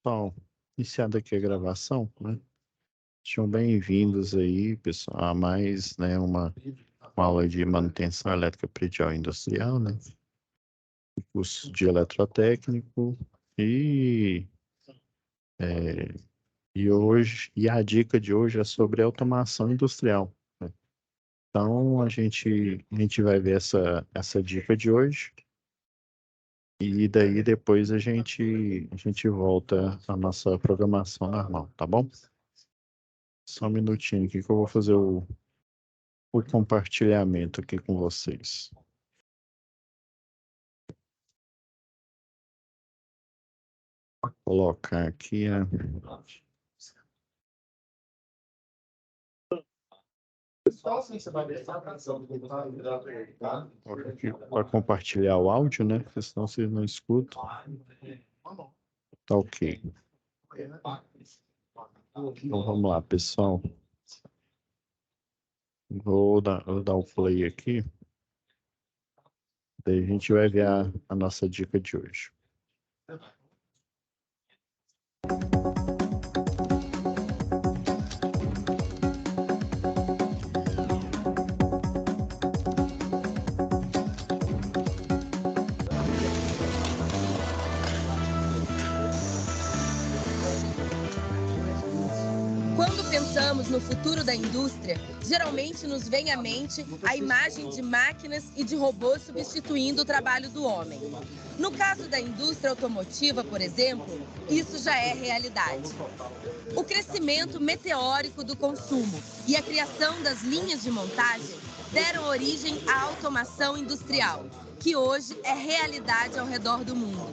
Então, iniciando aqui a gravação, né? Sejam bem-vindos aí, pessoal, a mais, né, uma aula de manutenção elétrica predial e industrial, né? Curso de eletrotécnico e, é, e a dica de hoje é sobre automação industrial, né? Então, a gente vai ver essa dica de hoje e daí depois a gente volta à nossa programação normal, tá bom? Só um minutinho aqui que eu vou fazer o compartilhamento aqui com vocês. Vou colocar aqui para compartilhar o áudio, né? Porque senão vocês não escutam. Tá ok. Então vamos lá, pessoal. Vou dar o play aqui. Daí a gente vai ver a nossa dica de hoje. Quando pensamos no futuro da indústria, geralmente nos vem à mente a imagem de máquinas e de robôs substituindo o trabalho do homem. No caso da indústria automotiva, por exemplo, isso já é realidade. O crescimento meteórico do consumo e a criação das linhas de montagem deram origem à automação industrial, que hoje é realidade ao redor do mundo.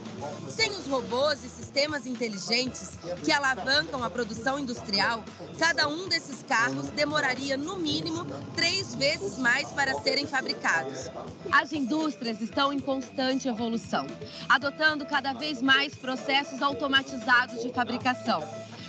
Sem os robôs e sistemas inteligentes que alavancam a produção industrial, cada um desses carros demoraria no mínimo 3 vezes mais para serem fabricados. As indústrias estão em constante evolução, adotando cada vez mais processos automatizados de fabricação.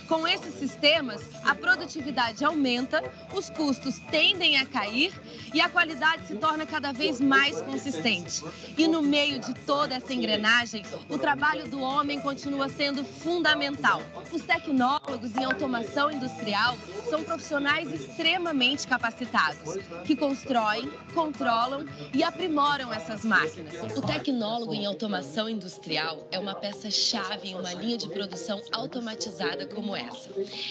Com esses sistemas, a produtividade aumenta, os custos tendem a cair e a qualidade se torna cada vez mais consistente. E no meio de toda essa engrenagem, o trabalho do homem continua sendo fundamental. Os tecnólogos em automação industrial são profissionais extremamente capacitados, que constroem, controlam e aprimoram essas máquinas. O tecnólogo em automação industrial é uma peça-chave em uma linha de produção automatizada como essa.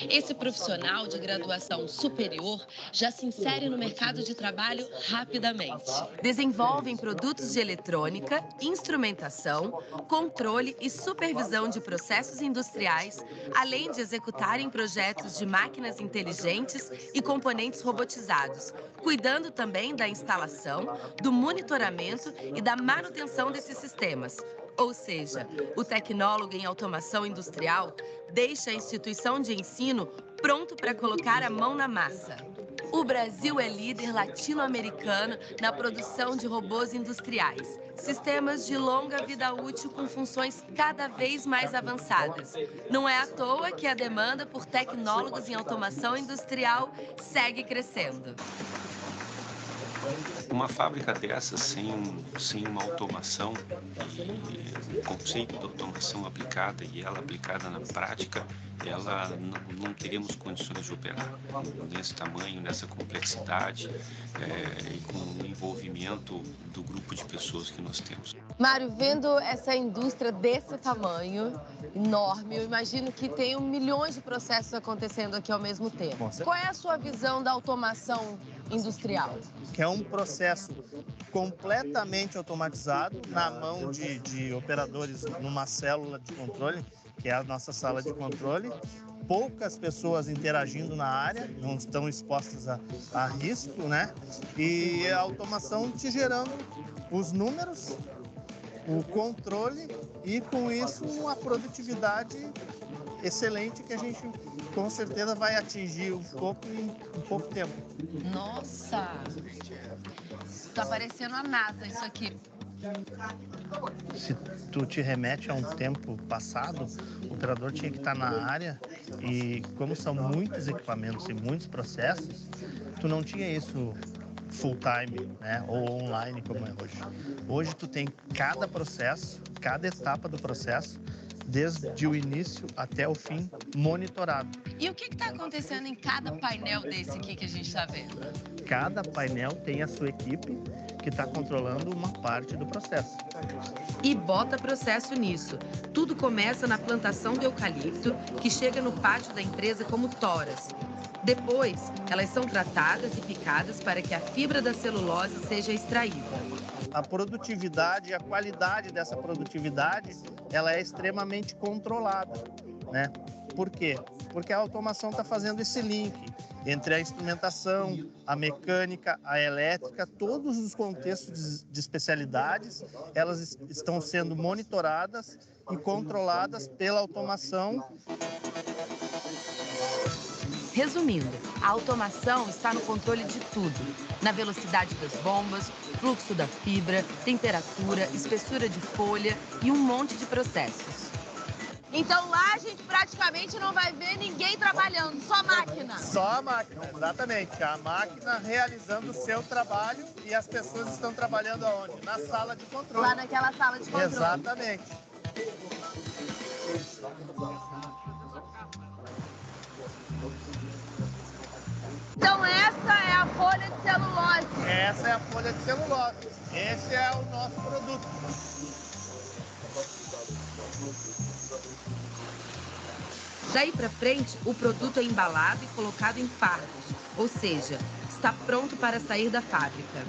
Esse profissional de graduação superior já se insere no mercado de trabalho rapidamente. Desenvolvem produtos de eletrônica, instrumentação, controle e supervisão de processos industriais, além de executarem projetos de máquinas inteligentes e componentes robotizados, cuidando também da instalação, do monitoramento e da manutenção desses sistemas. Ou seja, o tecnólogo em automação industrial deixa a instituição de ensino pronto para colocar a mão na massa. O Brasil é líder latino-americano na produção de robôs industriais, sistemas de longa vida útil com funções cada vez mais avançadas. Não é à toa que a demanda por tecnólogos em automação industrial segue crescendo. Uma fábrica dessa, sem uma automação, e o conceito de automação aplicada e ela aplicada na prática, ela não teríamos condições de operar nesse tamanho, nessa complexidade e com o envolvimento do grupo de pessoas que nós temos. Mário, vendo essa indústria desse tamanho, enorme, eu imagino que tem milhões de processos acontecendo aqui ao mesmo tempo. Qual é a sua visão da automação industrial? Que é um processo completamente automatizado na mão de operadores numa célula de controle, que é a nossa sala de controle. Poucas pessoas interagindo na área, não estão expostas a risco, né? E a automação te gerando os números, o controle e, com isso, uma produtividade excelente que a gente, com certeza, vai atingir o topo em pouco tempo. Nossa! Tá parecendo a NASA isso aqui. Se tu te remete a um tempo passado, o operador tinha que estar na área e, como são muitos equipamentos e muitos processos, tu não tinha isso full time, né, ou online como é hoje. Hoje tu tem cada processo, cada etapa do processo desde o início até o fim, monitorado. E o que está acontecendo em cada painel desse aqui que a gente está vendo? Cada painel tem a sua equipe que está controlando uma parte do processo. E bota processo nisso. Tudo começa na plantação do eucalipto, que chega no pátio da empresa como toras. Depois, elas são tratadas e picadas para que a fibra da celulose seja extraída. A produtividade e a qualidade dessa produtividade, ela é extremamente controlada, né? Por quê? Porque a automação está fazendo esse link entre a instrumentação, a mecânica, a elétrica, todos os contextos de especialidades, elas estão sendo monitoradas e controladas pela automação. Resumindo, a automação está no controle de tudo. Na velocidade das bombas, fluxo da fibra, temperatura, espessura de folha e um monte de processos. Então lá a gente praticamente não vai ver ninguém trabalhando, só máquina. Só a máquina, exatamente. A máquina realizando o seu trabalho e as pessoas estão trabalhando aonde? Na sala de controle. Lá naquela sala de controle. Exatamente. Então essa é a folha de celulose. Essa é a folha de celulose. Esse é o nosso produto. Daí para frente, o produto é embalado e colocado em fardos, ou seja, está pronto para sair da fábrica.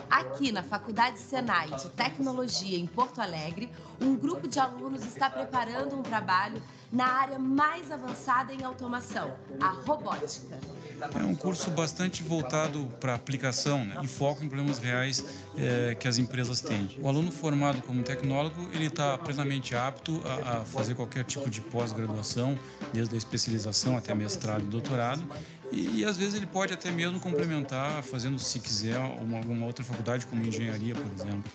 Aqui na Faculdade Senai de Tecnologia em Porto Alegre, um grupo de alunos está preparando um trabalho na área mais avançada em automação, a robótica. É um curso bastante voltado para aplicação, né, e foco em problemas reais que as empresas têm. O aluno formado como tecnólogo, ele está plenamente apto a fazer qualquer tipo de pós-graduação, desde a especialização até mestrado e doutorado, e às vezes ele pode até mesmo complementar, fazendo, se quiser, alguma outra faculdade, como engenharia, por exemplo.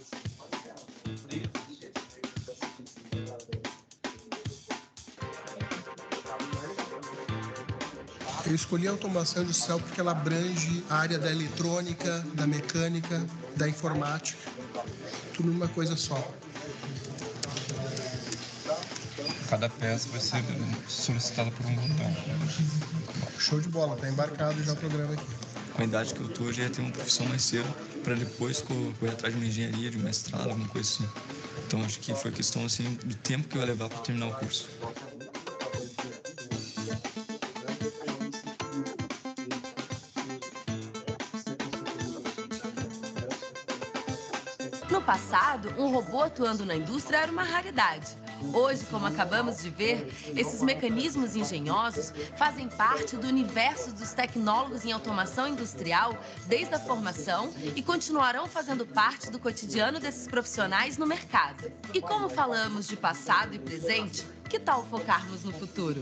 Eu escolhi a automação industrial porque ela abrange a área da eletrônica, da mecânica, da informática, tudo numa coisa só. Cada peça vai ser solicitada por um botão. Show de bola, tá embarcado já o programa aqui. Com a idade que eu tô, eu já ia ter uma profissão mais cedo, para depois correr atrás de uma engenharia, de um mestrado, alguma coisa assim. Então acho que foi questão assim, do tempo que eu ia levar para terminar o curso. No passado, um robô atuando na indústria era uma raridade. Hoje, como acabamos de ver, esses mecanismos engenhosos fazem parte do universo dos tecnólogos em automação industrial desde a formação e continuarão fazendo parte do cotidiano desses profissionais no mercado. E como falamos de passado e presente, que tal focarmos no futuro?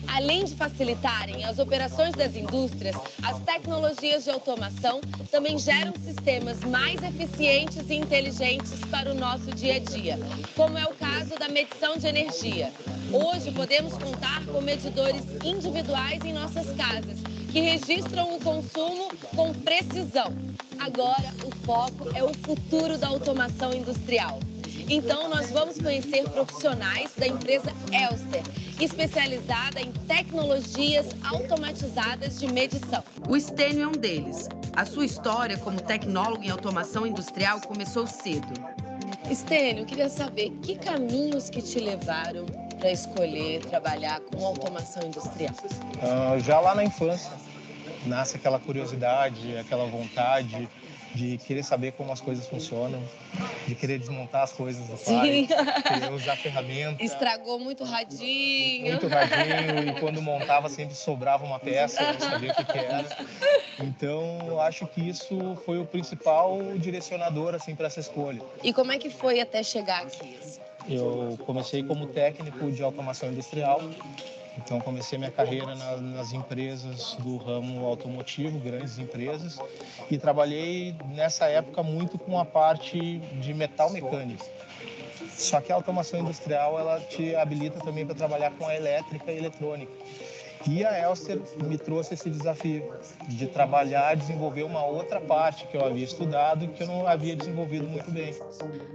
Além de facilitarem as operações das indústrias, as tecnologias de automação também geram sistemas mais eficientes e inteligentes para o nosso dia a dia, como é o caso da medição de energia. Hoje podemos contar com medidores individuais em nossas casas, que registram o consumo com precisão. Agora, o foco é o futuro da automação industrial. Então, nós vamos conhecer profissionais da empresa Elster, especializada em tecnologias automatizadas de medição. O Stênio é um deles. A sua história como tecnólogo em automação industrial começou cedo. Stênio, eu queria saber que caminhos que te levaram para escolher trabalhar com automação industrial? Já lá na infância, nasce aquela curiosidade, aquela vontade de querer saber como as coisas funcionam, de querer desmontar as coisas do pai, querer usar ferramenta. Estragou muito radinho. Muito radinho, e quando montava sempre sobrava uma peça, eu não sabia o que era. Então, acho que isso foi o principal direcionador assim, para essa escolha. E como é que foi até chegar aqui? Eu comecei como técnico de automação industrial. Então, comecei minha carreira nas empresas do ramo automotivo, grandes empresas, e trabalhei nessa época muito com a parte de metal mecânico. Só que a automação industrial, ela te habilita também para trabalhar com a elétrica e eletrônica. E a Elster me trouxe esse desafio de trabalhar, desenvolver uma outra parte que eu havia estudado e que eu não havia desenvolvido muito bem.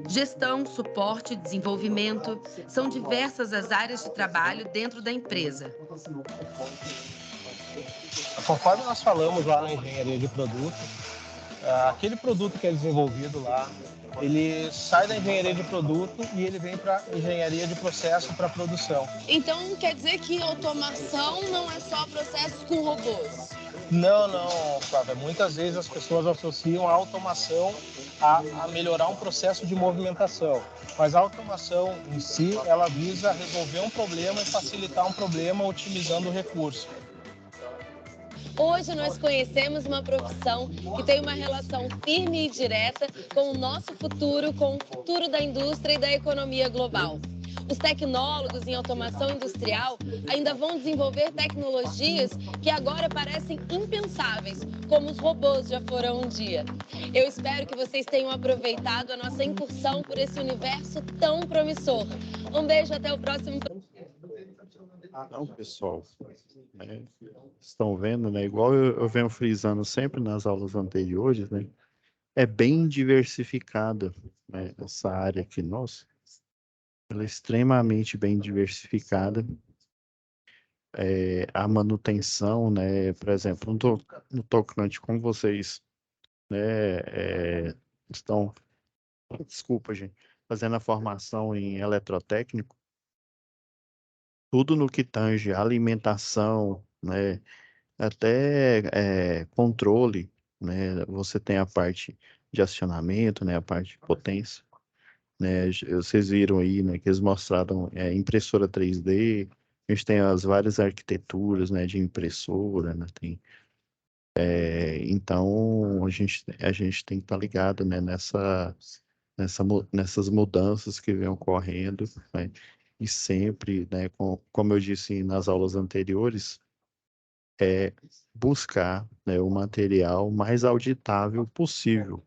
Gestão, suporte, desenvolvimento, são diversas as áreas de trabalho dentro da empresa. Conforme nós falamos lá na engenharia de produto, aquele produto que é desenvolvido lá, ele sai da engenharia de produto e ele vem para engenharia de processo para produção. Então, quer dizer que automação não é só processos com robôs? Não, Flávia. Muitas vezes as pessoas associam a automação a melhorar um processo de movimentação. Mas a automação em si, ela visa resolver um problema e facilitar um problema otimizando o recurso. Hoje nós conhecemos uma profissão que tem uma relação firme e direta com o nosso futuro, com o futuro da indústria e da economia global. Os tecnólogos em automação industrial ainda vão desenvolver tecnologias que agora parecem impensáveis, como os robôs já foram um dia. Eu espero que vocês tenham aproveitado a nossa incursão por esse universo tão promissor. Um beijo, até o próximo. Então, pessoal, né, estão vendo, né? Igual eu venho frisando sempre nas aulas anteriores, né? É bem diversificada, né, essa área aqui nossa. Ela é extremamente bem diversificada. A manutenção, né? Por exemplo, no tocante com vocês, né? Estão, desculpa, gente, fazendo a formação em eletrotécnico. Tudo no que tange alimentação, né, até controle, né, você tem a parte de acionamento, né, a parte de potência, né, vocês viram aí, né, que eles mostraram impressora 3D, a gente tem as várias arquiteturas, né, de impressora, né, então a gente tem que estar ligado, né, nessas mudanças que vêm ocorrendo, né, e sempre, né, como eu disse nas aulas anteriores, buscar, né, o material mais auditável possível. O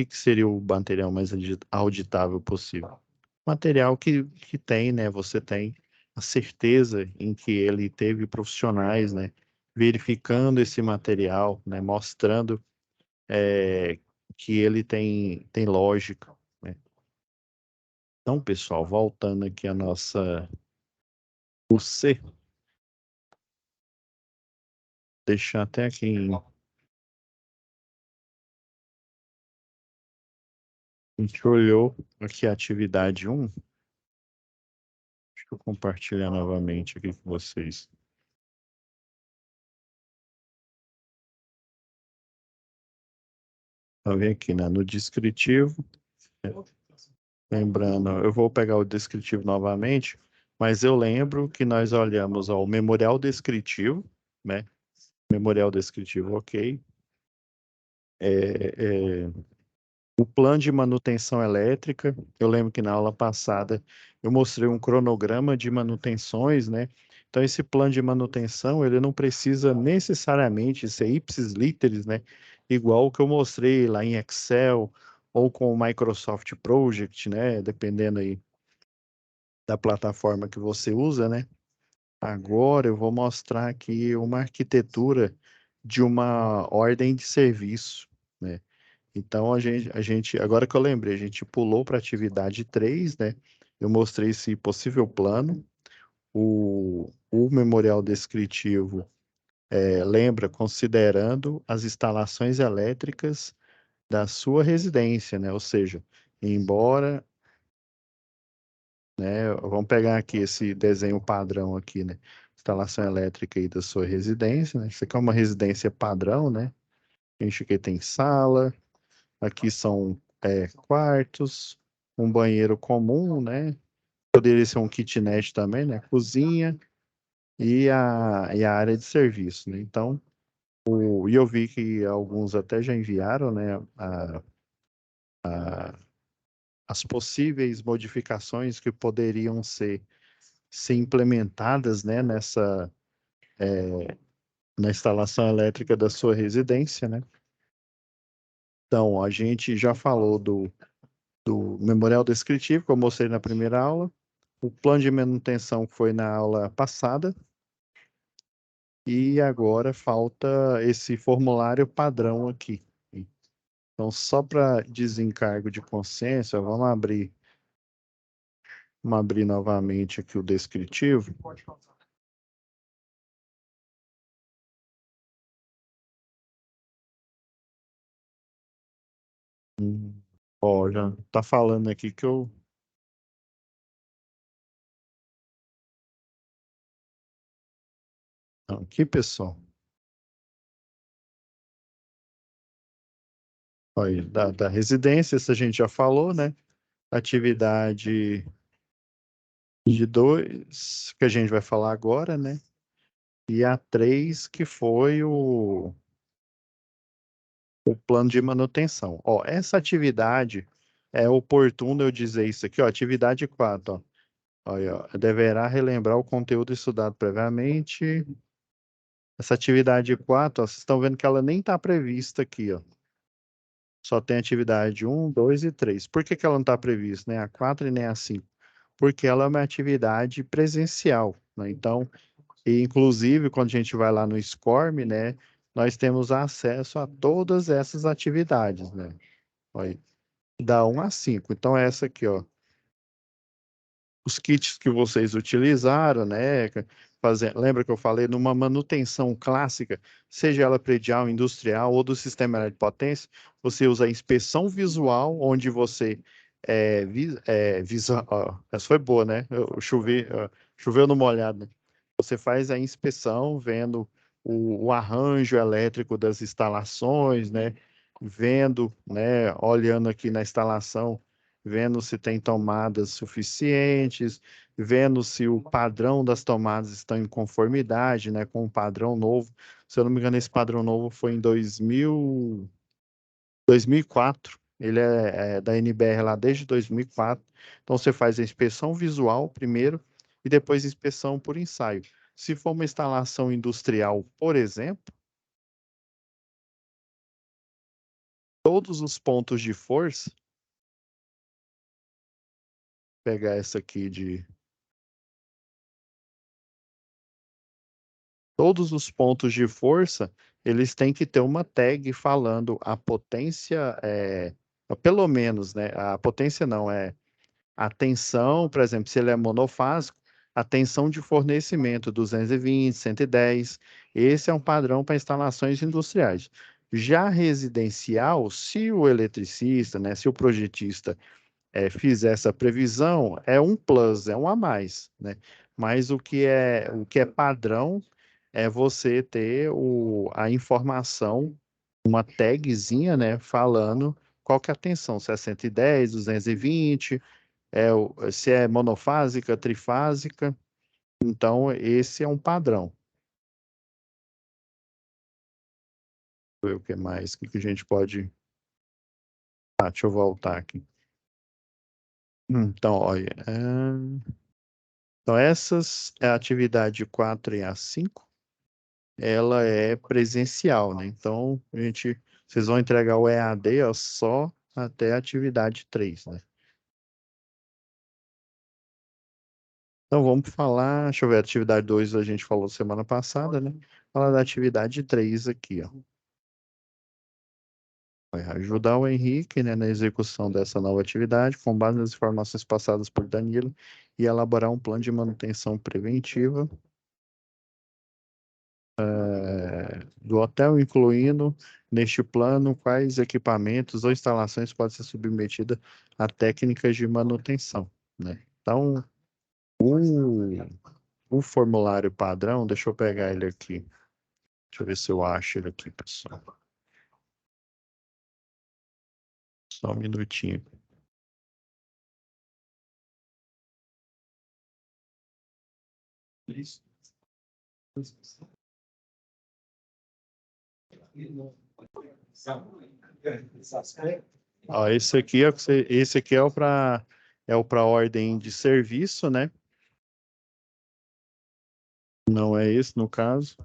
que seria o material mais auditável possível? Material que tem, né, você tem a certeza em que ele teve profissionais, né, verificando esse material, né, mostrando que ele tem lógica, né? Então, pessoal, voltando aqui o C, deixar até aqui a gente olhou aqui a atividade 1. Deixa eu compartilhar novamente aqui com vocês. Então, vem aqui, né, no descritivo. Lembrando, eu vou pegar o descritivo novamente, mas eu lembro que nós olhamos o memorial descritivo, né? Memorial descritivo, ok. O plano de manutenção elétrica, eu lembro que na aula passada eu mostrei um cronograma de manutenções, né? Então, esse plano de manutenção, ele não precisa necessariamente ser ipsis literis, né? Igual o que eu mostrei lá em Excel ou com o Microsoft Project, né? Dependendo aí da plataforma que você usa, né? Agora eu vou mostrar aqui uma arquitetura de uma ordem de serviço, né? Então, agora que eu lembrei, a gente pulou para a atividade 3, né? Eu mostrei esse possível plano. O memorial descritivo lembra considerando as instalações elétricas da sua residência, né? Ou seja, embora, né? Vamos pegar aqui esse desenho padrão aqui, né? Instalação elétrica aí da sua residência, né? Isso aqui é uma residência padrão, né? A gente aqui tem sala, aqui são quartos, um banheiro comum, né? Poderia ser um kitnet também, né? Cozinha e a área de serviço, né? Então, e eu vi que alguns até já enviaram, né? As possíveis modificações que poderiam ser implementadas, né? Na instalação elétrica da sua residência, né? Então, a gente já falou do memorial descritivo, que eu mostrei na primeira aula, o plano de manutenção que foi na aula passada, e agora falta esse formulário padrão aqui. Então, só para desencargo de consciência, vamos abrir novamente aqui o descritivo. Ó, já tá falando aqui que eu... Então, aqui, pessoal. Olha, da residência, isso a gente já falou, né? Atividade de 2, que a gente vai falar agora, né? E a 3, que foi o plano de manutenção. Ó, essa atividade é oportuno eu dizer isso aqui, ó, atividade 4, ó. Olha, ó, deverá relembrar o conteúdo estudado previamente. Essa atividade 4, ó, vocês estão vendo que ela nem está prevista aqui, ó. Só tem atividade 1, 2 e 3. Por que que ela não está prevista, né? A 4 e nem a 5? Porque ela é uma atividade presencial, né? Então, e inclusive, quando a gente vai lá no SCORM, né, nós temos acesso a todas essas atividades, né? Olha, da 1 a 5. Então, essa aqui, ó, os kits que vocês utilizaram, né? Lembra que eu falei numa manutenção clássica, seja ela predial, industrial ou do sistema de potência, você usa a inspeção visual, onde você essa foi boa, né? Choveu no molhado, né? Você faz a inspeção, vendo o arranjo elétrico das instalações, né? Vendo, né? Olhando aqui na instalação, vendo se tem tomadas suficientes, vendo se o padrão das tomadas estão em conformidade, né, com o padrão novo. Se eu não me engano, esse padrão novo foi em 2004. Ele é da NBR lá desde 2004. Então, você faz a inspeção visual primeiro e depois inspeção por ensaio. Se for uma instalação industrial, por exemplo, todos os pontos de força, pegar essa aqui todos os pontos de força, eles têm que ter uma tag falando a potência, pelo menos, né? A potência não, a tensão, por exemplo, se ele é monofásico, a tensão de fornecimento 220, 110, esse é um padrão para instalações industriais. Já residencial, se o eletricista, né, se o projetista fizer essa previsão, é um plus, é um a mais, né? Mas o que é padrão é você ter a informação, uma tagzinha, né, falando qual que é a tensão, se é 110, 220, se é monofásica, trifásica. Então, esse é um padrão. Deixa eu ver o que mais, o que a gente pode... deixa eu voltar aqui. Então, olha... Então, essas é a atividade 4 e a 5, ela é presencial, né? Então, vocês vão entregar o EAD, ó, só até a atividade 3, né? Então, vamos falar, deixa eu ver, a atividade 2 a gente falou semana passada, né? Falar da atividade 3 aqui, ó. Vai ajudar o Henrique, né, na execução dessa nova atividade, com base nas informações passadas por Danilo, e elaborar um plano de manutenção preventiva do hotel, incluindo neste plano quais equipamentos ou instalações podem ser submetidas a técnicas de manutenção, né? Então, o formulário padrão, deixa eu pegar ele aqui. Deixa eu ver se eu acho ele aqui, pessoal. Só um minutinho. Ó, esse aqui é o para ordem de serviço, né? Não é esse no caso.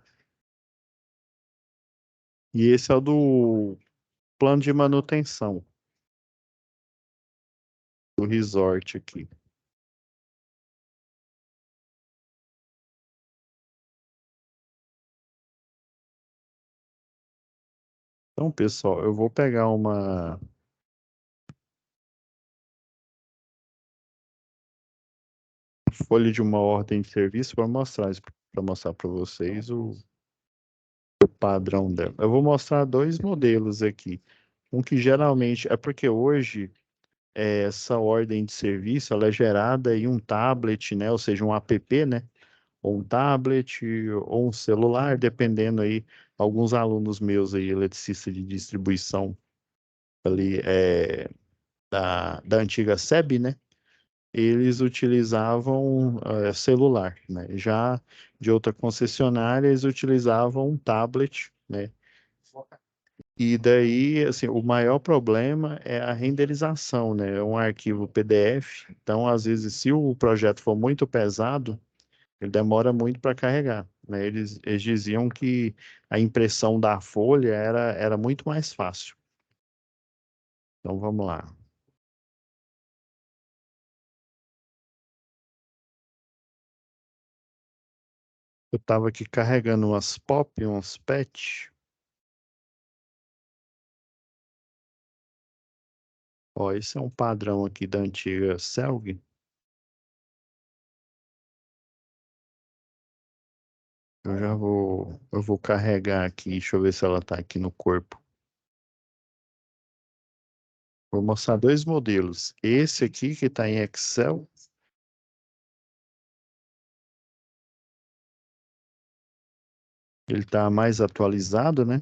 E esse é o do plano de manutenção. do resort aqui. Então, pessoal, eu vou pegar uma folha de uma ordem de serviço para mostrar para vocês o padrão dela. Eu vou mostrar dois modelos aqui. Um que geralmente é porque hoje essa ordem de serviço ela é gerada em um tablet, né? Ou seja, um app, né? Ou um tablet ou um celular, dependendo aí. Alguns alunos meus aí, eletricistas de distribuição ali da antiga SEB, né? Eles utilizavam celular, né? Já de outra concessionária, eles utilizavam um tablet, né? E daí, assim, o maior problema é a renderização, né? É um arquivo PDF, então, às vezes, se o projeto for muito pesado, ele demora muito para carregar, né? Eles diziam que a impressão da folha era muito mais fácil. Então, vamos lá. Eu estava aqui carregando umas POP, uns PET. Ó, esse é um padrão aqui da antiga Celg. Eu vou carregar aqui, deixa eu ver se ela está aqui no corpo. Vou mostrar dois modelos. Esse aqui que está em Excel. Ele está mais atualizado, né?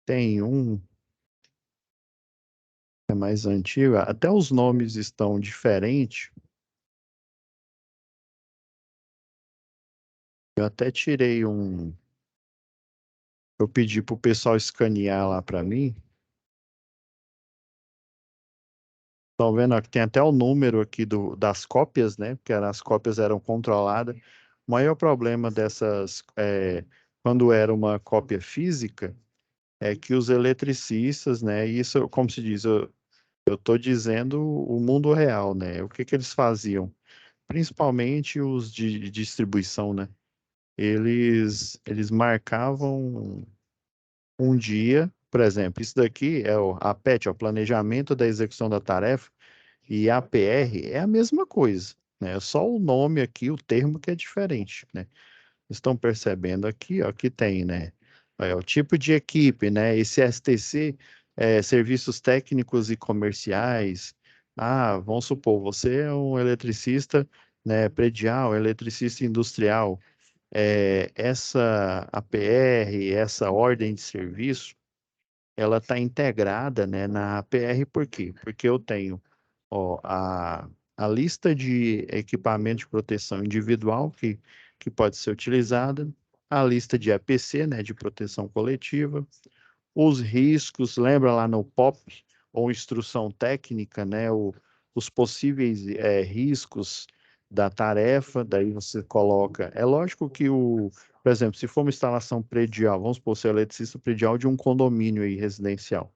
Tem um que é mais antigo. Até os nomes estão diferentes. Eu até tirei um. Eu pedi para o pessoal escanear lá para mim. Estão vendo aqui, tem até o número aqui das cópias, né? Porque as cópias eram controladas. O maior problema dessas, quando era uma cópia física, é que os eletricistas, né? Isso, como se diz, eu estou dizendo o mundo real, né? O que que eles faziam? Principalmente os de distribuição, né? Eles marcavam um dia, por exemplo, isso daqui é a PET, o Planejamento da Execução da Tarefa, e a APR é a mesma coisa, né? É só o nome aqui, o termo que é diferente, né? Estão percebendo aqui, ó, que tem, né? O tipo de equipe, né? Esse STC, Serviços Técnicos e Comerciais. Ah, vamos supor, você é um eletricista, né, predial, eletricista industrial. Essa APR, essa ordem de serviço, ela está integrada, né, na APR, por quê? Porque eu tenho ó, a lista de equipamento de proteção individual que pode ser utilizada, a lista de EPC, né, de proteção coletiva, os riscos, lembra lá no POP, ou instrução técnica, né, os possíveis riscos da tarefa, daí você coloca. É lógico que por exemplo, se for uma instalação predial, vamos supor, ser eletricista predial de um condomínio aí, residencial.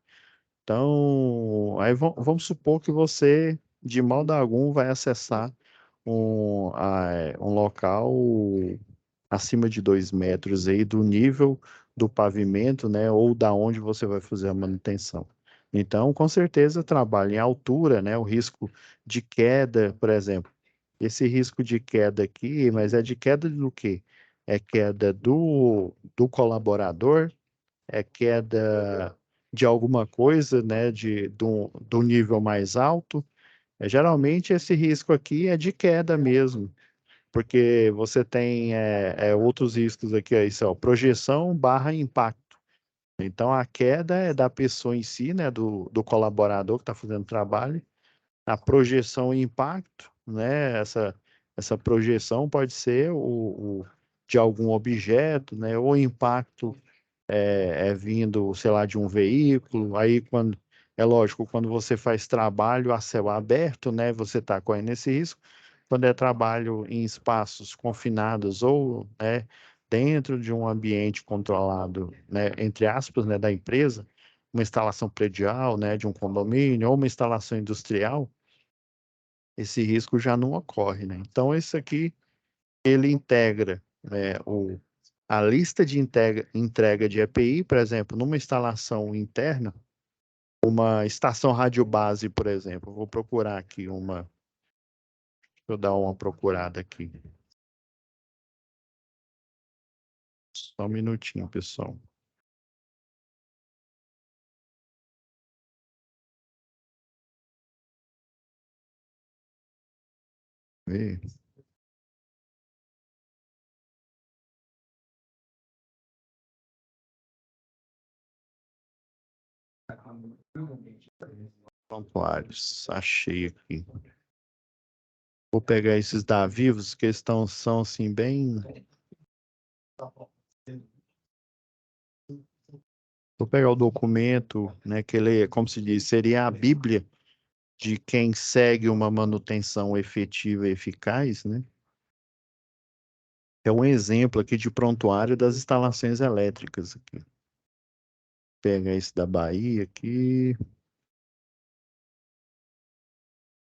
Então, aí vamos supor que você, de modo algum, vai acessar um local acima de 2 metros aí do nível do pavimento, né, ou da onde você vai fazer a manutenção. Então, com certeza, trabalha em altura, né, o risco de queda, por exemplo. Esse risco de queda aqui, mas é de queda do quê? É queda do colaborador, é queda de alguma coisa, né, do nível mais alto. Geralmente esse risco aqui é de queda mesmo, porque você tem outros riscos aqui, isso, ó, projeção barra impacto. Então a queda é da pessoa em si, né, do colaborador que está fazendo o trabalho, a projeção e impacto, né, essa projeção pode ser de algum objeto, né, ou impacto vindo, sei lá, de um veículo. Aí, é lógico, quando você faz trabalho a céu aberto, né, você está correndo esse risco. Quando é trabalho em espaços confinados ou, né, dentro de um ambiente controlado, né, entre aspas, né, da empresa, uma instalação predial, né, de um condomínio ou uma instalação industrial, esse risco já não ocorre, né? Então, esse aqui, ele integra, né, a lista de entrega de EPI, por exemplo, numa instalação interna, uma estação radiobase, por exemplo. Vou procurar aqui uma. Deixa eu dar uma procurada aqui. Só um minutinho, pessoal. Ver. Prontuários, achei aqui. Vou pegar esses da Vivos, que são assim, bem. Vou pegar o documento, né, que ele, como se diz, seria a Bíblia de quem segue uma manutenção efetiva e eficaz, né? É um exemplo aqui de prontuário das instalações elétricas aqui. Pega esse da Bahia aqui.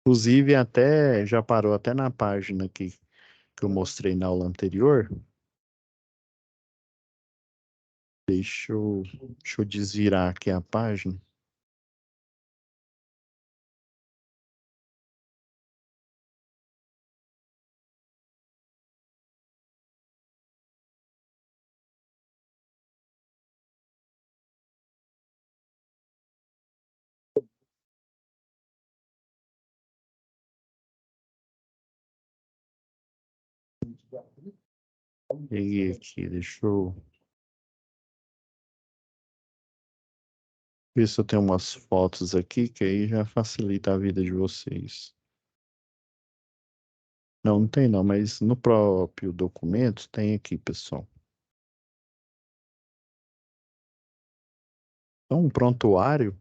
Inclusive, até já parou até na página aqui que eu mostrei na aula anterior. Deixa eu desvirar aqui a página. Peguei aqui, deixa eu ver se eu tenho umas fotos aqui, que aí já facilita a vida de vocês. Não, não tem não, mas no próprio documento tem aqui, pessoal. Então, um prontuário,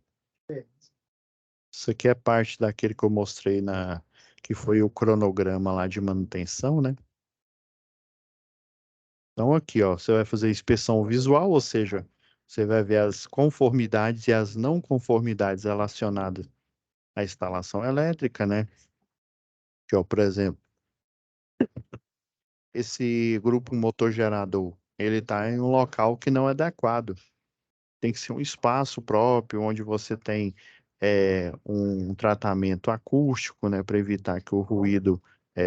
isso aqui é parte daquele que eu mostrei que foi o cronograma lá de manutenção, né? Então, aqui, ó, você vai fazer inspeção visual, ou seja, você vai ver as conformidades e as não conformidades relacionadas à instalação elétrica, né? Que, ó, por exemplo, esse grupo motor gerador, ele está em um local que não é adequado. Tem que ser um espaço próprio, onde você tem um tratamento acústico, né, para evitar que o ruído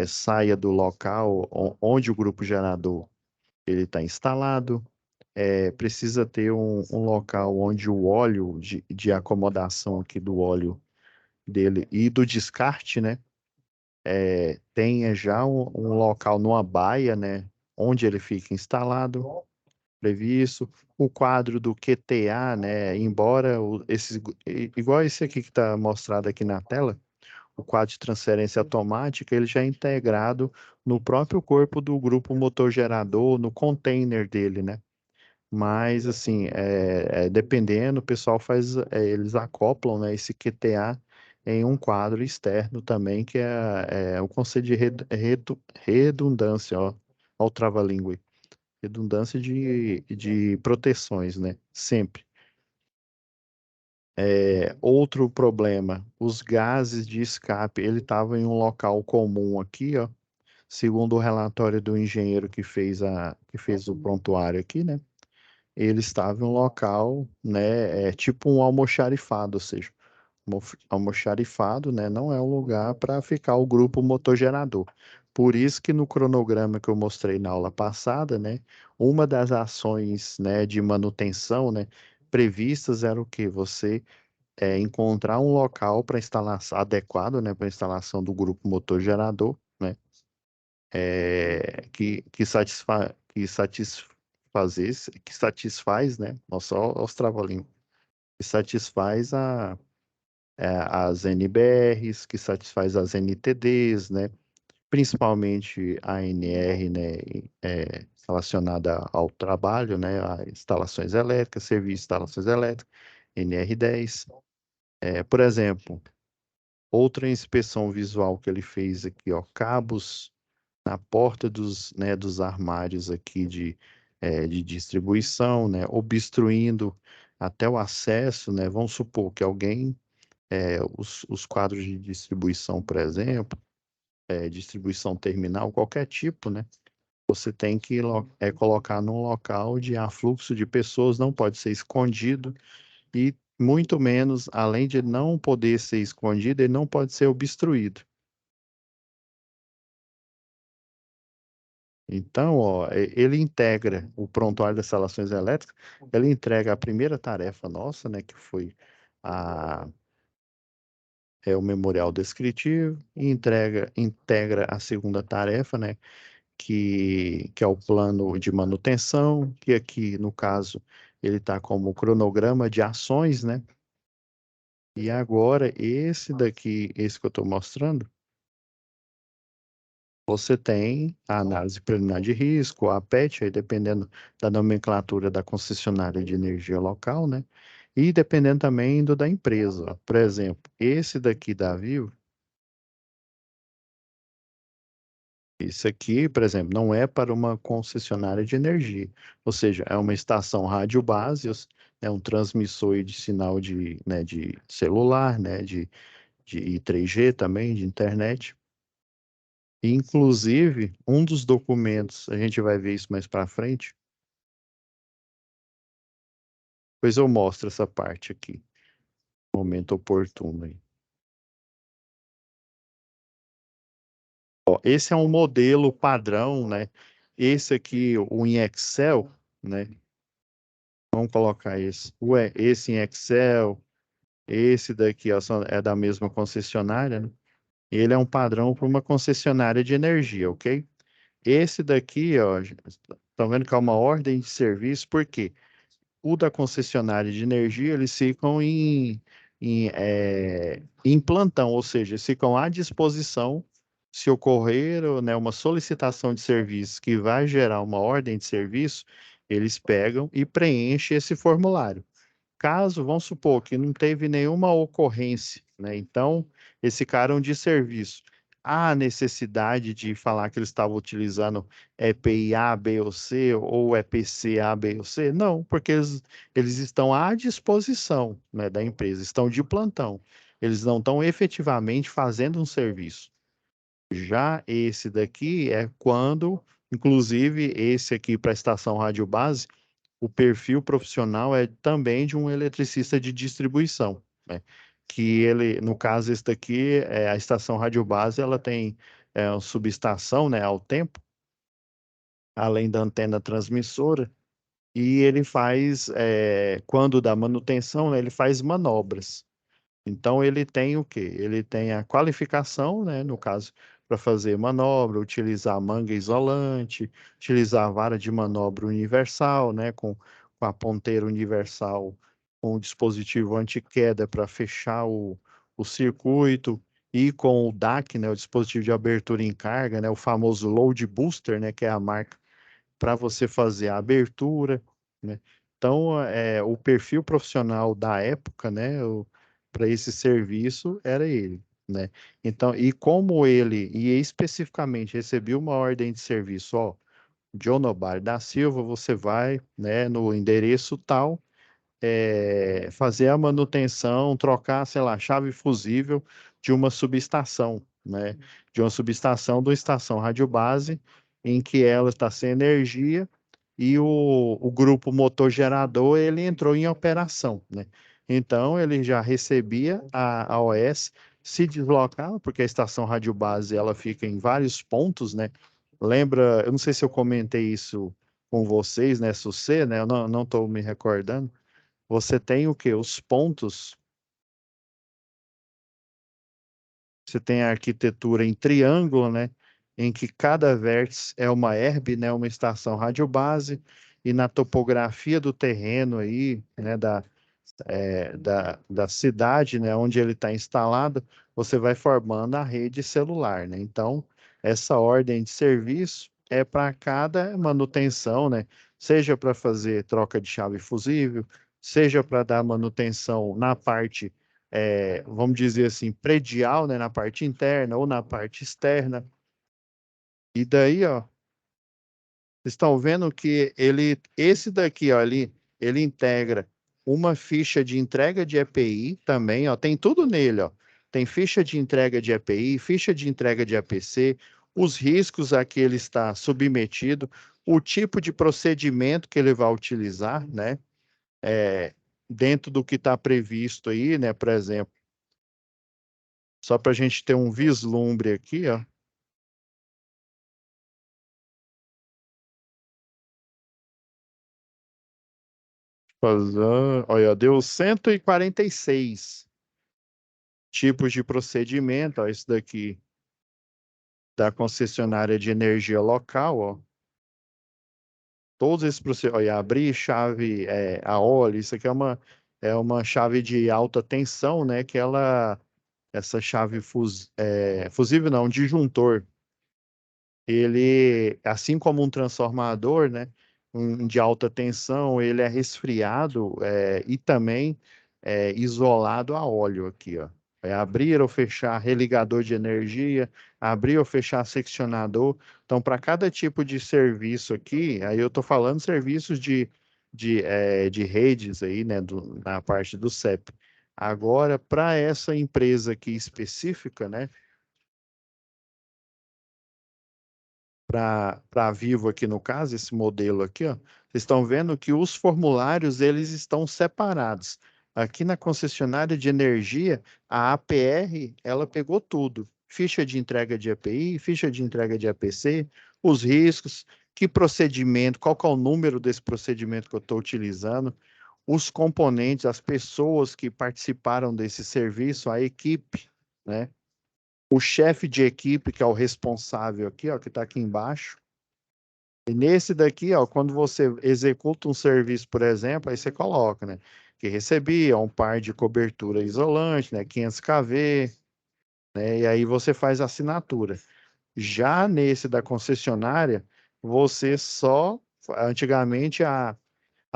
saia do local onde o grupo gerador ele está instalado. Precisa ter um local onde o óleo de acomodação aqui do óleo dele e do descarte, né, tenha já um local numa baia, né, onde ele fica instalado, previsto. O quadro do QTA, né, embora igual esse aqui que está mostrado aqui na tela, o quadro de transferência automática, ele já é integrado no próprio corpo do grupo motor gerador, no container dele, né? Mas, assim, dependendo, o pessoal faz, eles acoplam, né, esse QTA em um quadro externo também, que é o conceito de redundância, ó, o trava-língua. Redundância de proteções, né? Sempre. Outro problema, os gases de escape, ele estava em um local comum aqui, ó, segundo o relatório do engenheiro que fez o prontuário aqui, né? Ele estava em um local, né, tipo um almoxarifado, ou seja, almoxarifado, né, não é um lugar para ficar o grupo motor gerador. Por isso que no cronograma que eu mostrei na aula passada, né, uma das ações, né, de manutenção, né, previstas era o quê? Você encontrar um local para instalação adequado, né, para instalação do grupo motor gerador, né, que satisfaz, né? Nossa, olha os trava-língua. Que satisfaz as NBRs, que satisfaz as NTDs, né? Principalmente a NR, né? Relacionada ao trabalho, né? A instalações elétricas, serviço de instalações elétricas, NR10. Por exemplo, outra inspeção visual que ele fez aqui, ó, cabos na porta dos armários aqui de distribuição, né, obstruindo até o acesso, né, vamos supor que alguém, os quadros de distribuição, por exemplo, distribuição terminal, qualquer tipo, né, você tem que colocar num local de afluxo de pessoas, não pode ser escondido e muito menos, além de não poder ser escondido, ele não pode ser obstruído. Então, ó, ele integra o prontuário das instalações elétricas, ele entrega a primeira tarefa nossa, né, que foi a, o memorial descritivo, e integra a segunda tarefa, né, que é o plano de manutenção, que aqui, no caso, ele está como cronograma de ações, né? E agora, esse daqui, esse que eu estou mostrando, você tem a análise preliminar de risco, a PET, aí dependendo da nomenclatura da concessionária de energia local, né? E dependendo também da empresa. Por exemplo, esse daqui da Vivo, isso aqui, por exemplo, não é para uma concessionária de energia, ou seja, é uma estação rádio base, é um transmissor de sinal né, de celular, né, de 3G também, de internet. Inclusive, um dos documentos, a gente vai ver isso mais para frente, depois eu mostro essa parte aqui, momento oportuno aí. Ó, esse é um modelo padrão, né? Esse aqui, o em Excel, né? Vamos colocar esse. Esse em Excel, esse daqui, ó, é da mesma concessionária, né? Ele é um padrão para uma concessionária de energia, ok? Esse daqui, ó, estão vendo que é uma ordem de serviço, por quê? O da concessionária de energia, eles ficam em plantão, ou seja, eles ficam à disposição se ocorrer, né, uma solicitação de serviço que vai gerar uma ordem de serviço, eles pegam e preenchem esse formulário. Caso, vamos supor que não teve nenhuma ocorrência, né? Então, eles ficaram de serviço. Há necessidade de falar que eles estavam utilizando EPI A, B ou C, ou EPC A, B ou C? Não, porque eles estão à disposição, né, da empresa, estão de plantão. Eles não estão efetivamente fazendo um serviço. Já esse daqui é quando, inclusive, esse aqui para a estação rádio base, o perfil profissional é também de um eletricista de distribuição, né? Que ele, no caso, esse daqui, a estação rádio base, ela tem uma subestação, né, ao tempo, além da antena transmissora, e ele faz, quando dá manutenção, né, ele faz manobras. Então, ele tem o quê? Ele tem a qualificação, né, no caso, para fazer manobra, utilizar manga isolante, utilizar a vara de manobra universal, né, com a ponteira universal, com o dispositivo anti-queda para fechar o circuito, e com o DAC, né, o dispositivo de abertura em carga, né, o famoso load booster, né, que é a marca para você fazer a abertura, né? Então, o perfil profissional da época, né, para esse serviço era ele, né? Então, e como ele, e especificamente recebeu uma ordem de serviço, ó, Jonobar da Silva, você vai, né, no endereço tal, fazer a manutenção, trocar, sei lá, chave fusível de uma subestação, né? De uma subestação de uma estação radiobase, em que ela está sem energia e o grupo motor gerador ele entrou em operação, né? Então ele já recebia a OS, se deslocava, porque a estação radiobase ela fica em vários pontos, né? Lembra, eu não sei se eu comentei isso com vocês, né, Sucê, né? Eu não estou me recordando. Você tem o quê? Os pontos. Você tem a arquitetura em triângulo, né? Em que cada vértice é uma herb, né? Uma estação radiobase. E na topografia do terreno aí, né? Da cidade, né? Onde ele está instalado, você vai formando a rede celular, né? Então, essa ordem de serviço é para cada manutenção, né? Seja para fazer troca de chave fusível, seja para dar manutenção na parte, vamos dizer assim, predial, né, na parte interna ou na parte externa. E daí, ó, Vocês estão vendo que esse daqui, ó, ele integra uma ficha de entrega de EPI também, ó, tem tudo nele, ó. Tem ficha de entrega de EPI, ficha de entrega de APC, os riscos a que ele está submetido, o tipo de procedimento que ele vai utilizar, né? Dentro do que está previsto aí, né? Por exemplo, só para a gente ter um vislumbre aqui, ó. Olha, deu 146 tipos de procedimento, ó, esse daqui da concessionária de energia local, ó. Todos esses procedimentos, olha, abrir chave a óleo, isso aqui é uma chave de alta tensão, né? Que essa chave fusível, não, disjuntor. Ele, assim como um transformador, né, de alta tensão, ele é resfriado e também isolado a óleo aqui, ó. É abrir ou fechar religador de energia, abrir ou fechar seccionador. Então, para cada tipo de serviço aqui, aí eu estou falando serviços de redes aí, né, na parte do CEP. Agora, para essa empresa aqui específica, né, para a Vivo aqui no caso, esse modelo aqui, ó, vocês estão vendo que os formulários eles estão separados. Aqui na concessionária de energia, a APR, ela pegou tudo. Ficha de entrega de API, ficha de entrega de APC, os riscos, que procedimento, qual que é o número desse procedimento que eu estou utilizando, os componentes, as pessoas que participaram desse serviço, a equipe, né? O chefe de equipe, que é o responsável aqui, ó, que está aqui embaixo. E nesse daqui, ó, quando você executa um serviço, por exemplo, aí você coloca, né? Que recebia um par de cobertura isolante, né? 500 kV, né? E aí você faz a assinatura. Já nesse da concessionária, você só... Antigamente, a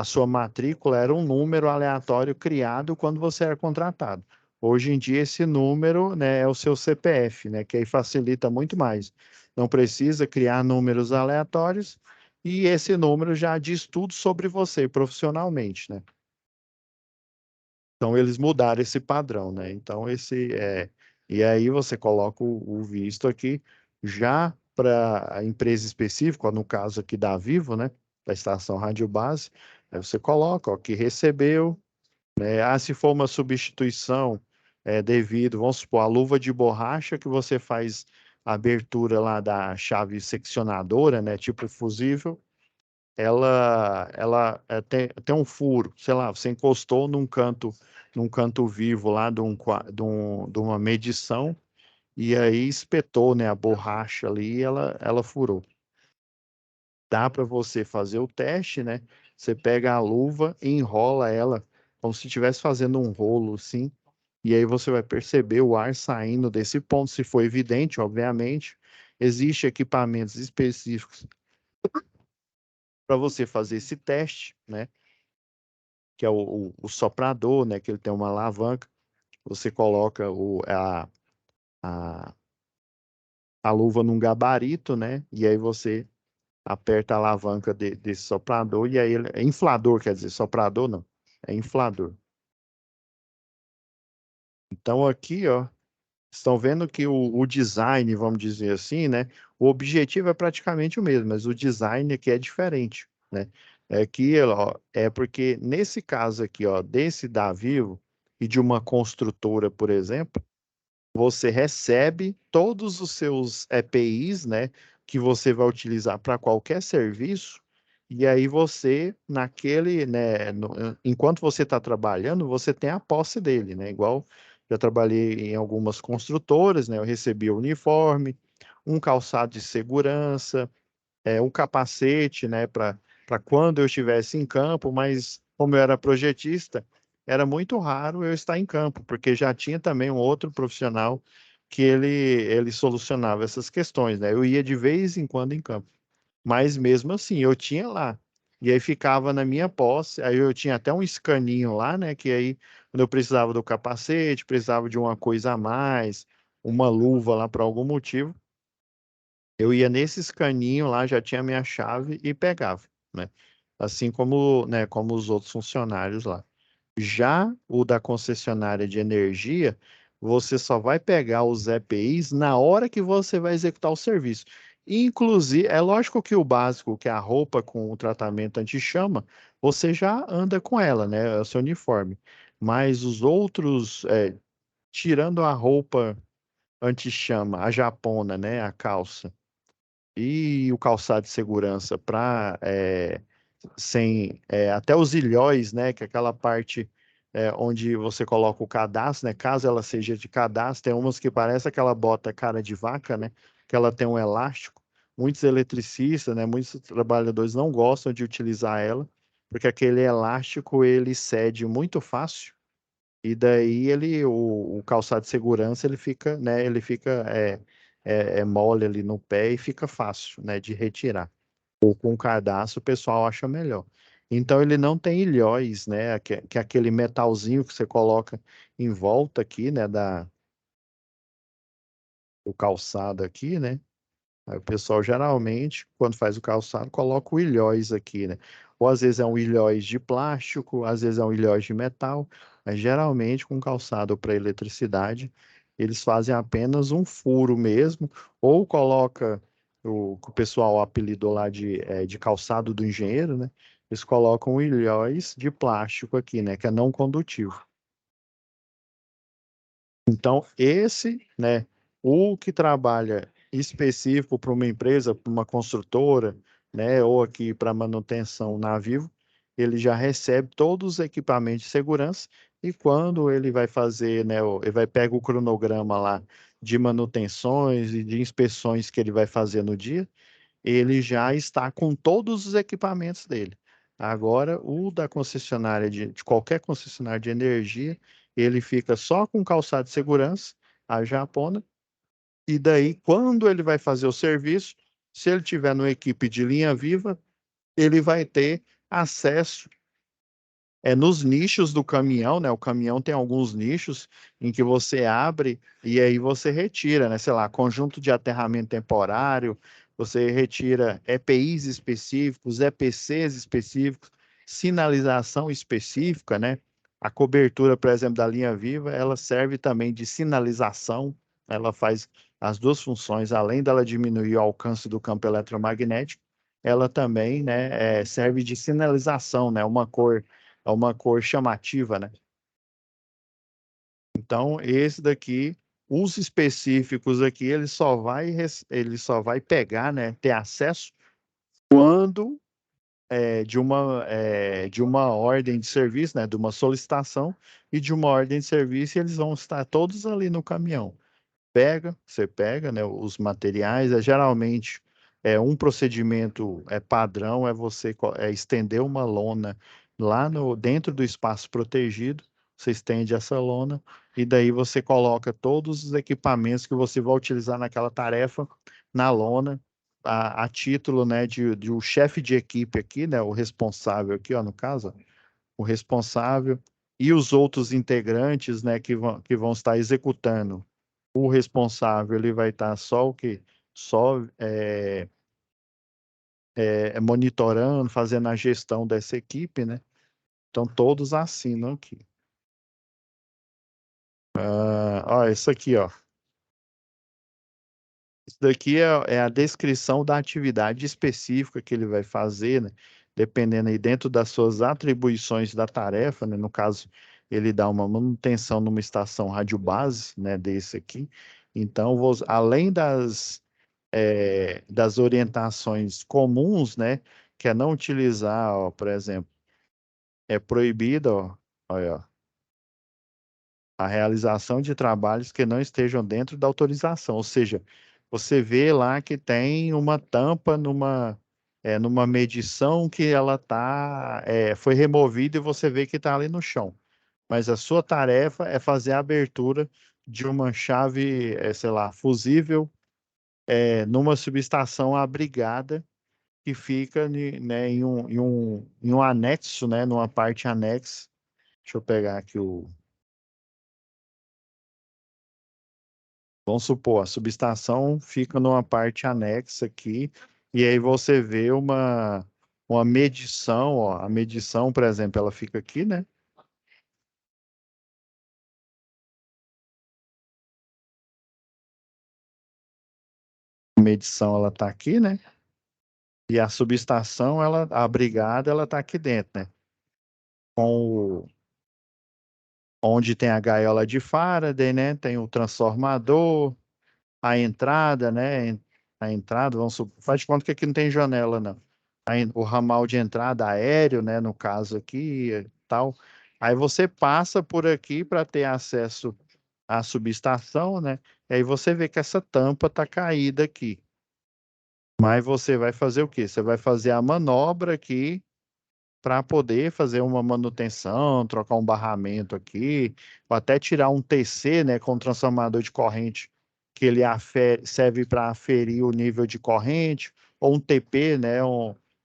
sua matrícula era um número aleatório criado quando você era contratado. Hoje em dia, esse número, né, é o seu CPF, né, que aí facilita muito mais. Não precisa criar números aleatórios e esse número já diz tudo sobre você profissionalmente, né? Então, eles mudaram esse padrão, né? Então, e aí você coloca o visto aqui já para a empresa específica, ó, no caso aqui da Vivo, né? Da estação Rádio Base, aí você coloca, ó, que recebeu, né? Se for uma substituição devido, vamos supor, a luva de borracha que você faz a abertura lá da chave seccionadora, né? Tipo fusível, ela tem um furo, sei lá, você encostou num canto vivo lá de uma medição e aí espetou, né, a borracha ali e ela furou. Dá para você fazer o teste, né? Você pega a luva e enrola ela como se estivesse fazendo um rolo, assim, e aí você vai perceber o ar saindo desse ponto, se for evidente, obviamente. Existem equipamentos específicos para você fazer esse teste, né? Que é o soprador, né? Que ele tem uma alavanca. Você coloca a, a luva num gabarito, né? E aí você aperta a alavanca desse soprador e aí ele é inflador, quer dizer, soprador não, é inflador. Então aqui, ó, estão vendo que o design, vamos dizer assim, né? O objetivo é praticamente o mesmo, mas o design aqui é diferente, né? É que, ó, é porque nesse caso aqui, ó, desse da Vivo e de uma construtora, por exemplo, você recebe todos os seus EPIs, né, que você vai utilizar para qualquer serviço, e aí você, né, enquanto você está trabalhando, você tem a posse dele, né, igual já trabalhei em algumas construtoras, né, eu recebi o uniforme, um calçado de segurança, um capacete, né, para quando eu estivesse em campo, mas como eu era projetista, era muito raro eu estar em campo, porque já tinha também um outro profissional que ele solucionava essas questões, né? Eu ia de vez em quando em campo, mas mesmo assim eu tinha lá. E aí ficava na minha posse, aí eu tinha até um escaninho lá, né, que aí quando eu precisava do capacete, precisava de uma coisa a mais, uma luva lá por algum motivo, Eu ia nesses caninhos lá, já tinha minha chave e pegava, né? Assim como, né, como os outros funcionários lá. Já o da concessionária de energia, você só vai pegar os EPIs na hora que você vai executar o serviço. Inclusive, é lógico que o básico, que é a roupa com o tratamento anti-chama, você já anda com ela, né? É o seu uniforme. Mas os outros, tirando a roupa anti-chama, a japona, né? A calça e o calçado de segurança para sem até os ilhóis, né, que é aquela parte onde você coloca o cadastro, né, caso ela seja de cadastro, tem umas que parece aquela bota cara de vaca, né, que ela tem um elástico. Muitos eletricistas, né, muitos trabalhadores não gostam de utilizar ela, porque aquele elástico ele cede muito fácil. E daí o calçado de segurança ele fica, né, ele fica mole ali no pé e fica fácil, né, de retirar. Ou com cadastro o pessoal acha melhor. Então ele não tem ilhóis, né, que é aquele metalzinho que você coloca em volta aqui, né, do calçado aqui, né? Aí o pessoal geralmente, quando faz o calçado, coloca o ilhóis aqui, né? Ou às vezes é um ilhóis de plástico, às vezes é um ilhóis de metal, mas geralmente com calçado para eletricidade, eles fazem apenas um furo mesmo, ou coloca o que o pessoal apelidou lá de calçado do engenheiro, né? Eles colocam ilhóis de plástico aqui, né? Que é não condutivo. Então, esse, né, o que trabalha específico para uma empresa, para uma construtora, né, ou aqui para manutenção na Vivo, ele já recebe todos os equipamentos de segurança e quando ele vai fazer, né, ele vai pegar o cronograma lá de manutenções e de inspeções que ele vai fazer no dia, ele já está com todos os equipamentos dele. Agora, o da concessionária de qualquer concessionária de energia, ele fica só com calçado de segurança, a japona, e daí, quando ele vai fazer o serviço, se ele tiver numa equipe de linha viva, ele vai ter acesso nos nichos do caminhão, né? O caminhão tem alguns nichos em que você abre e aí você retira, né? Sei lá, conjunto de aterramento temporário, você retira EPIs específicos, EPCs específicos, sinalização específica, né? A cobertura, por exemplo, da linha viva, ela serve também de sinalização, ela faz as duas funções, além dela diminuir o alcance do campo eletromagnético, ela também, né, serve de sinalização, né? Uma cor chamativa, né? Então, esse daqui, os específicos aqui, ele só vai pegar, né, ter acesso quando de uma ordem de serviço, né, de uma solicitação e de uma ordem de serviço, e eles vão estar todos ali no caminhão. Você pega, né, os materiais, geralmente um procedimento padrão é você estender uma lona lá dentro do espaço protegido, você estende essa lona e daí você coloca todos os equipamentos que você vai utilizar naquela tarefa na lona, a título, né, de o chefe de equipe aqui, né, o responsável aqui, ó, no caso, ó, o responsável e os outros integrantes, né, que vão estar executando. O responsável ele vai estar só o quê? Só monitorando, fazendo a gestão dessa equipe, né? Então todos assinam aqui. Ó, isso aqui, ó. Isso daqui é a descrição da atividade específica que ele vai fazer, né? Dependendo aí dentro das suas atribuições da tarefa, né? No caso, ele dá uma manutenção numa estação rádio base, né? Desse aqui. Então, além das orientações comuns, né? Que é não utilizar, ó, por exemplo, é proibido, ó, olha, ó, a realização de trabalhos que não estejam dentro da autorização. Ou seja, você vê lá que tem uma tampa numa medição que ela foi removida e você vê que está ali no chão. Mas a sua tarefa é fazer a abertura de uma chave, sei lá, fusível, numa subestação abrigada que fica, né, em um anexo, né, numa parte anexa. Deixa eu pegar aqui Vamos supor, a subestação fica numa parte anexa aqui, e aí você vê uma medição, ó, a medição, por exemplo, ela fica aqui, né? A medição, ela tá aqui, né? E a subestação, ela, a brigada, ela tá aqui dentro, né? Onde tem a gaiola de Faraday, né? Tem o transformador, a entrada, né? A entrada, faz de conta que aqui não tem janela, não. O ramal de entrada aéreo, né? No caso aqui, e tal. Aí você passa por aqui para ter acesso à subestação, né? E aí você vê que essa tampa tá caída aqui. Mas você vai fazer o quê? Você vai fazer a manobra aqui para poder fazer uma manutenção, trocar um barramento aqui, ou até tirar um TC, né, com transformador de corrente, que ele serve para aferir o nível de corrente, ou um TP, né,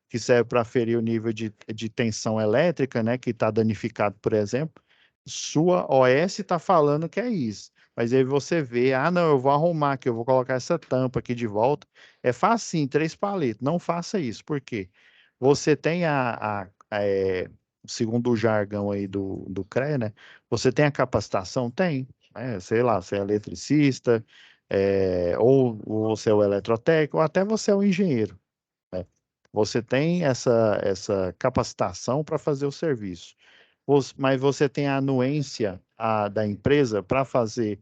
que serve para aferir o nível de tensão elétrica, né, que está danificado, por exemplo. Sua OS está falando que é isso. Mas aí você vê, ah, não, eu vou arrumar aqui, eu vou colocar essa tampa aqui de volta. É facinho, 3 palitos. Não faça isso. Por quê? Você tem segundo o jargão aí do CREA, né? Você tem a capacitação? Tem. Né? Sei lá, você é eletricista, ou você é o eletrotécnico, ou até você é o engenheiro. Né? Você tem essa capacitação para fazer o serviço. Mas você tem a anuência da empresa para fazer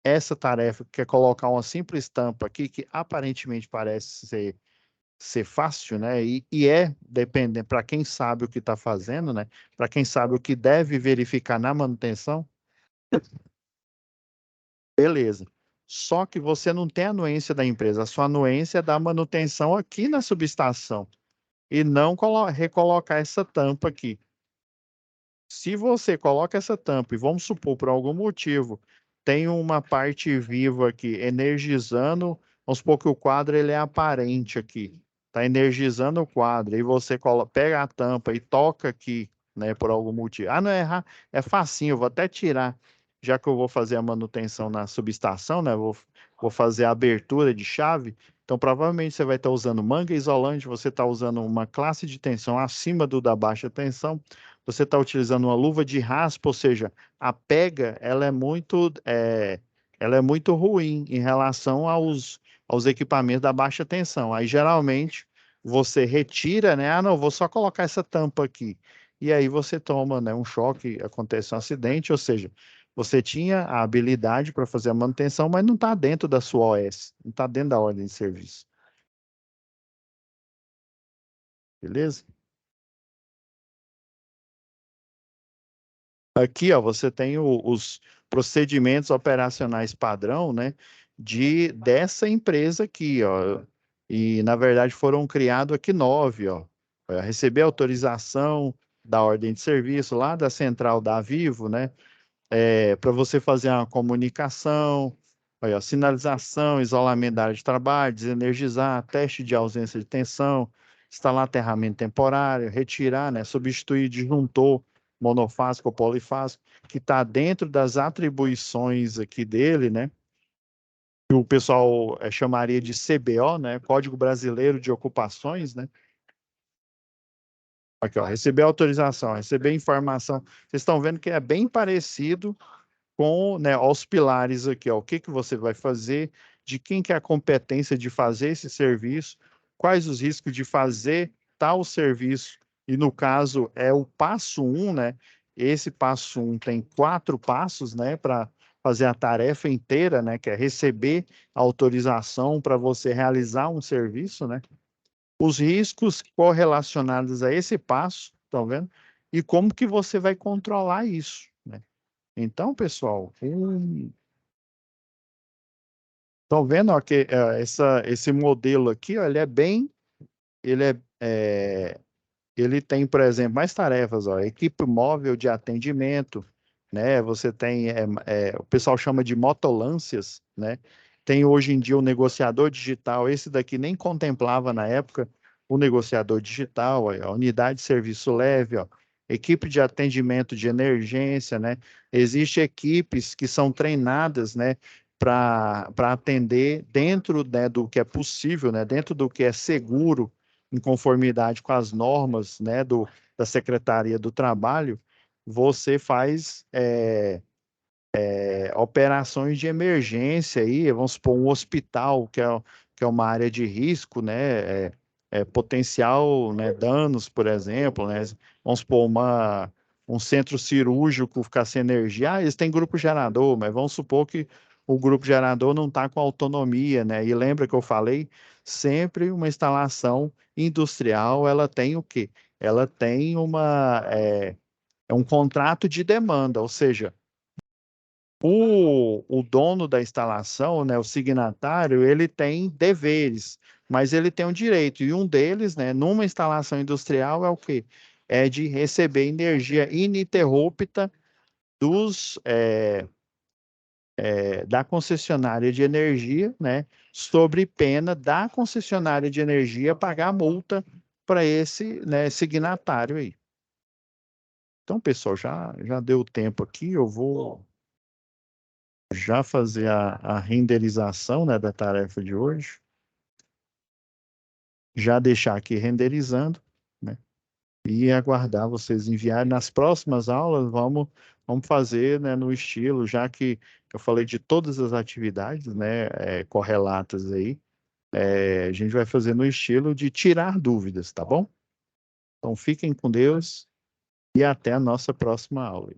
essa tarefa, que é colocar uma simples tampa aqui, que aparentemente parece ser fácil, né? E dependendo, para quem sabe o que está fazendo, né? Para quem sabe o que deve verificar na manutenção, beleza. Só que você não tem a anuência da empresa, a sua anuência é da manutenção aqui na subestação e não recolocar essa tampa aqui. Se você coloca essa tampa e vamos supor por algum motivo tem uma parte viva aqui energizando, vamos supor que o quadro ele é aparente aqui, está energizando o quadro e você pega a tampa e toca aqui, né, por algum motivo. Ah, não é errar, é facinho, eu vou até tirar, já que eu vou fazer a manutenção na subestação, né, vou fazer a abertura de chave. Então, provavelmente você vai estar usando manga isolante, você está usando uma classe de tensão acima do da baixa tensão, você está utilizando uma luva de raspa, ou seja, a pega ela é muito ruim em relação aos equipamentos da baixa tensão. Aí, geralmente, você retira, né? Ah, não, vou só colocar essa tampa aqui. E aí você toma, né, um choque, acontece um acidente, ou seja, você tinha a habilidade para fazer a manutenção, mas não está dentro da sua OS, não está dentro da ordem de serviço. Beleza? Aqui, ó, você tem os procedimentos operacionais padrão, né, dessa empresa aqui, ó. E, na verdade, foram criados aqui 9, ó. Receber autorização da ordem de serviço lá da central da Vivo, né, para você fazer uma comunicação, aí, ó, sinalização, isolamento da área de trabalho, desenergizar, teste de ausência de tensão, instalar aterramento temporário, retirar, né, substituir disjuntor monofásico ou polifásico, que está dentro das atribuições aqui dele, né, que o pessoal chamaria de CBO, né, Código Brasileiro de Ocupações, né. Aqui, ó, receber autorização, receber informação. Vocês estão vendo que é bem parecido com, né, os pilares aqui, ó, o que que você vai fazer, de quem que é a competência de fazer esse serviço, quais os riscos de fazer tal serviço, e no caso é o passo 1, né? Esse passo 1 tem 4 passos, né, para fazer a tarefa inteira, né, que é receber a autorização para você realizar um serviço, né? Os riscos correlacionados a esse passo, estão vendo? E como que você vai controlar isso, né? Então, pessoal, estão vendo ó, que esse modelo aqui, ó, ele ele tem, por exemplo, mais tarefas, ó, equipe móvel de atendimento, né? Você tem, o pessoal chama de motolâncias, né? Tem hoje em dia o negociador digital, esse daqui nem contemplava na época o negociador digital, ó, a unidade de serviço leve, ó, equipe de atendimento de emergência, né? Existem equipes que são treinadas, né, para atender dentro, né, do que é possível, né, dentro do que é seguro, em conformidade com as normas, né, da Secretaria do Trabalho, você faz operações de emergência aí, vamos supor, um hospital, que é uma área de risco, né, potencial, né, danos, por exemplo, né, vamos supor, um centro cirúrgico ficar sem energia, eles têm grupo gerador, mas vamos supor que o grupo gerador não está com autonomia, né, e lembra que eu falei, sempre uma instalação industrial, ela tem o quê? Ela tem um contrato de demanda, ou seja, o dono da instalação, né, o signatário, ele tem deveres, mas ele tem um direito, e um deles, né, numa instalação industrial é o quê? É de receber energia ininterrupta da concessionária de energia, né, sobre pena da concessionária de energia pagar a multa para esse, né, signatário aí. Então, pessoal, já deu tempo aqui, eu vou já fazer a renderização, né, da tarefa de hoje, já deixar aqui renderizando, né, e aguardar vocês enviarem. Nas próximas aulas, vamos fazer, né, no estilo, já que eu falei de todas as atividades, né, correlatas aí, a gente vai fazer no estilo de tirar dúvidas, tá bom? Então, fiquem com Deus e até a nossa próxima aula.